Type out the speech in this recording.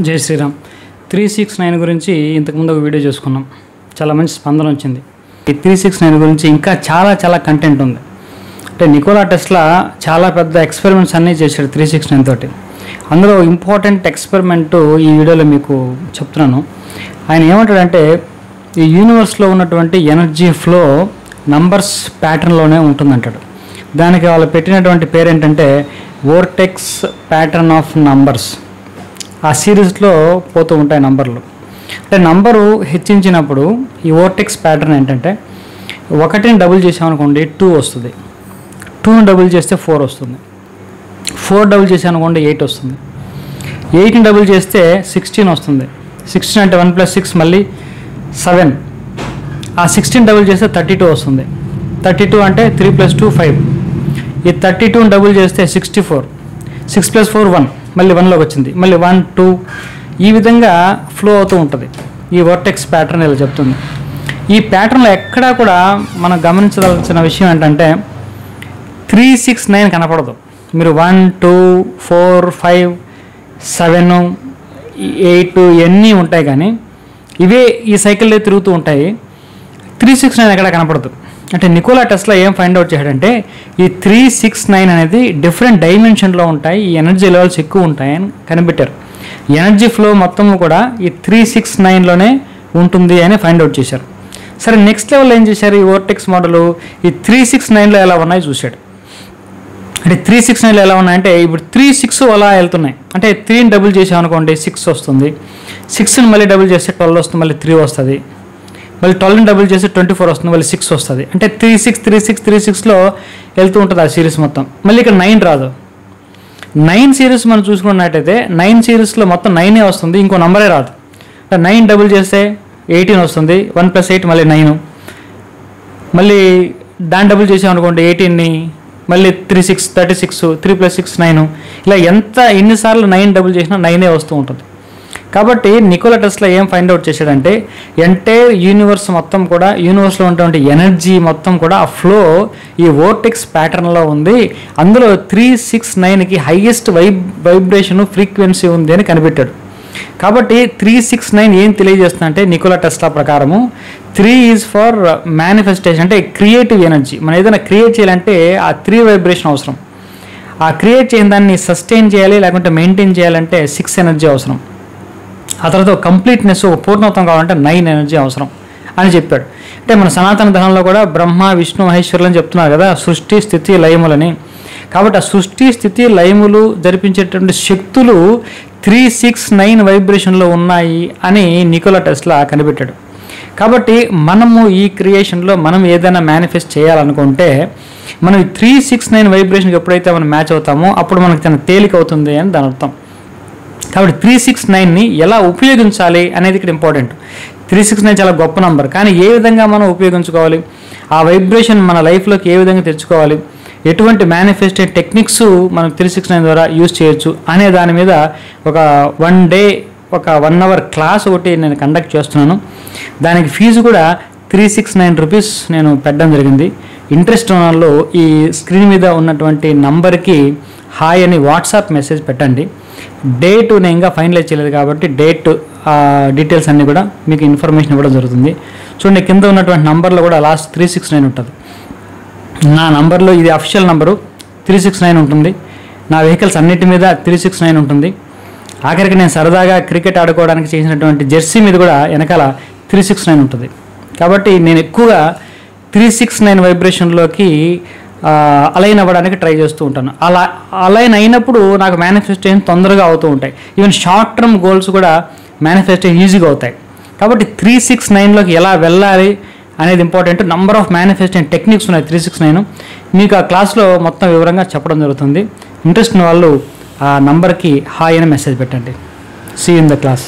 జై శ్రీరామ్. 369 గురించి ఇంతకుముందు ఒక వీడియో చేసుకున్నాం, చాలా మంచి స్పందన వచ్చింది. ఈ 369 గురించి ఇంకా చాలా కంటెంట్ ఉంది. అంటే నికోలా టెస్లా చాలా పెద్ద ఎక్స్పెరిమెంట్స్ అన్నీ చేశాడు 369 తోటి. అందులో ఇంపార్టెంట్ ఎక్స్పెరిమెంటు ఈ వీడియోలో మీకు చెప్తున్నాను. ఆయన ఏమంటాడంటే, ఈ యూనివర్స్లో ఉన్నటువంటి ఎనర్జీ ఫ్లో నంబర్స్ ప్యాటర్న్లోనే ఉంటుందంటాడు. దానికి వాళ్ళు పెట్టినటువంటి పేరు ఏంటంటే వోర్టెక్స్ ప్యాటర్న్ ఆఫ్ నంబర్స్. ఆ సిరీస్లో పోతూ ఉంటాయి నంబర్లు. అంటే నంబరు హెచ్చించినప్పుడు ఈ వోర్టెక్స్ ప్యాటర్న్ ఏంటంటే, 1ని డబుల్ చేసామనుకోండి 2 వస్తుంది, 2ని డబుల్ చేస్తే 4 వస్తుంది, 4 డబుల్ చేసామనుకోండి 8 వస్తుంది, 8ని డబుల్ చేస్తే 16 వస్తుంది, 16 అంటే 1 + 6 మళ్ళీ 7, ఆ 16 డబుల్ చేస్తే 32 వస్తుంది, 32 అంటే 3 + 2 5, ఈ 32ని డబుల్ చేస్తే 64, 6 + 4 1, మళ్ళీ 1లోకి వచ్చింది, మళ్ళీ 1 2, ఈ విధంగా ఫ్లో అవుతూ ఉంటుంది. ఈ వర్టెక్స్ ప్యాటర్న్ ఇలా చెప్తుంది. ఈ ప్యాటర్న్లో ఎక్కడా కూడా మనం గమనించవలసిన విషయం ఏంటంటే 369 కనపడదు. మీరు 1 2 4 5 7 8 ఇవన్నీ ఉంటాయి, కానీ ఇవే ఈ సైకిల్లో తిరుగుతూ ఉంటాయి. 369 ఎక్కడ కనపడదు. అంటే నికోలా టెస్లా ఏం ఫైండ్ అవుట్ చేశాడంటే, ఈ 369 అనేది డిఫరెంట్ డైమెన్షన్లో ఉంటాయి, ఈ ఎనర్జీ లెవెల్స్ ఎక్కువ ఉంటాయని కనిపెట్టారు. ఎనర్జీ ఫ్లో మొత్తం కూడా ఈ 369లోనే ఉంటుంది అని ఫైండ్ అవుట్ చేశారు. సరే, నెక్స్ట్ లెవెల్ ఏం చేశారు, ఈ వోర్టెక్స్ మోడల్ ఈ 369లో ఎలా ఉన్నాయో చూశాడు. అంటే 369లో ఎలా ఉన్నాయంటే, ఇప్పుడు 3 6 అలా వెళ్తున్నాయి. అంటే 3ని డబుల్ చేసామనుకోండి 6 వస్తుంది, 6ని మళ్ళీ డబుల్ చేస్తే 12 వస్తుంది, మళ్ళీ 3 వస్తుంది, మళ్ళీ 12ని డబుల్ చేస్తే 24 వస్తుంది, మళ్ళీ 6 వస్తుంది. అంటే 36 వెళ్తూ ఉంటుంది ఆ సిరీస్ మొత్తం. మళ్ళీ ఇక్కడ 9 రాదు. 9 సిరీస్ మనం చూసుకున్నట్టయితే 9 సిరీస్లో మొత్తం 9 వస్తుంది, ఇంకో నంబరే రాదు. 9 డబుల్ చేస్తే 18 వస్తుంది, 1 + 8 మళ్ళీ 9, మళ్ళీ దాన్ని డబుల్ చేసామనుకోండి 18ని, మళ్ళీ 36 36, 3 + 6 9, ఇలా ఎన్నిసార్లు 9 డబుల్ చేసినా 9 వస్తూ ఉంటుంది. కాబట్టి నికోలా టెస్లా ఏం ఫైండ్ అవుట్ చేశాడంటే, ఎంటైర్ యూనివర్స్ మొత్తం కూడా, యూనివర్స్లో ఉన్నటువంటి ఎనర్జీ మొత్తం కూడా ఆ ఫ్లో ఈ వోర్టెక్స్ ప్యాటర్న్లో ఉంది. అందులో 369కి హైయెస్ట్ వైబ్రేషన్ ఫ్రీక్వెన్సీ ఉంది అని కనిపెట్టాడు. కాబట్టి 369 ఏం తెలియజేస్తుందంటే, నికోలా టెస్లా ప్రకారము 3 ఈజ్ ఫర్ మేనిఫెస్టేషన్, అంటే క్రియేటివ్ ఎనర్జీ. మనం ఏదైనా క్రియేట్ చేయాలంటే ఆ 3 వైబ్రేషన్ అవసరం. ఆ క్రియేట్ చేయని దాన్ని సస్టైన్ చేయాలి, లేకుంటే మెయింటైన్ చేయాలంటే 6 ఎనర్జీ అవసరం. ఆ తర్వాత కంప్లీట్నెస్, పూర్ణత్వం కావాలంటే 9 ఎనర్జీ అవసరం అని చెప్పాడు. అంటే మన సనాతన ధర్మంలో కూడా బ్రహ్మ విష్ణు మహేశ్వరులు అని చెప్తున్నారు కదా, సృష్టి స్థితి లయములని. కాబట్టి ఆ సృష్టి స్థితి లయములు జరిపించేటువంటి శక్తులు 369 వైబ్రేషన్లో ఉన్నాయి అని నికోలా టెస్లా కనిపెట్టాడు. కాబట్టి మనము ఈ క్రియేషన్లో మనం ఏదైనా మేనిఫెస్ట్ చేయాలనుకుంటే, మనం ఈ 369 వైబ్రేషన్కి ఎప్పుడైతే మనం మ్యాచ్ అవుతామో అప్పుడు మనకు చాలా తేలిక అవుతుంది అని దాని అర్థం. కాబట్టి 369ని ఎలా ఉపయోగించాలి అనేది ఇక్కడ ఇంపార్టెంట్. 369 చాలా గొప్ప నంబర్, కానీ ఏ విధంగా మనం ఉపయోగించుకోవాలి, ఆ వైబ్రేషన్ మన లైఫ్లోకి ఏ విధంగా తెచ్చుకోవాలి, ఎటువంటి మేనిఫెస్టేషన్ టెక్నిక్స్ మనం 369 ద్వారా యూజ్ చేయొచ్చు అనే దాని మీద ఒక 1 డే ఒక 1 అవర్ క్లాస్ ఒకటి నేను కండక్ట్ చేస్తున్నాను. దానికి ఫీజు కూడా 369 రూపీస్ నేను పెట్టడం జరిగింది. ఇంట్రెస్ట్ ఉన్న వాళ్ళు ఈ స్క్రీన్ మీద ఉన్నటువంటి నంబర్కి హాయ్ అని వాట్సాప్ మెసేజ్ పెట్టండి. డేట్ నేను ఇంకా ఫైనలైజ్ చేయలేదు కాబట్టి డేట్ డీటెయిల్స్ అన్నీ కూడా మీకు ఇన్ఫర్మేషన్ ఇవ్వడం జరుగుతుంది. చూడండి, కింద ఉన్నటువంటి నంబర్లో కూడా లాస్ట్ 369 ఉంటుంది. నా నంబర్లో ఇది అఫిషియల్ నంబరు 369 ఉంటుంది. నా వెహికల్స్ అన్నిటి మీద 369 ఉంటుంది. ఆఖరికి నేను సరదాగా క్రికెట్ ఆడుకోవడానికి చేసినటువంటి జెర్సీ మీద కూడా వెనకాల 369 ఉంటుంది. కాబట్టి నేను ఎక్కువగా 369 వైబ్రేషన్లోకి అలైన్ అవ్వడానికి ట్రై చేస్తూ ఉంటాను. అలా అలైన్ అయినప్పుడు నాకు మేనిఫెస్టేషన్ తొందరగా అవుతూ ఉంటాయి. ఈవెన్ షార్ట్ టర్మ్ గోల్స్ కూడా మేనిఫెస్టేషన్ ఈజీగా అవుతాయి. కాబట్టి 369లోకి ఎలా వెళ్ళాలి అనేది important. Number of manifestation techniques ఉన్నాయి 369. మీకు ఆ క్లాస్లో మొత్తం వివరంగా చెప్పడం జరుగుతుంది. ఇంట్రెస్ట్ ఉన్న వాళ్ళు ఆ నంబర్కి హాయ్ అని మెసేజ్ పెట్టండి. See in the class.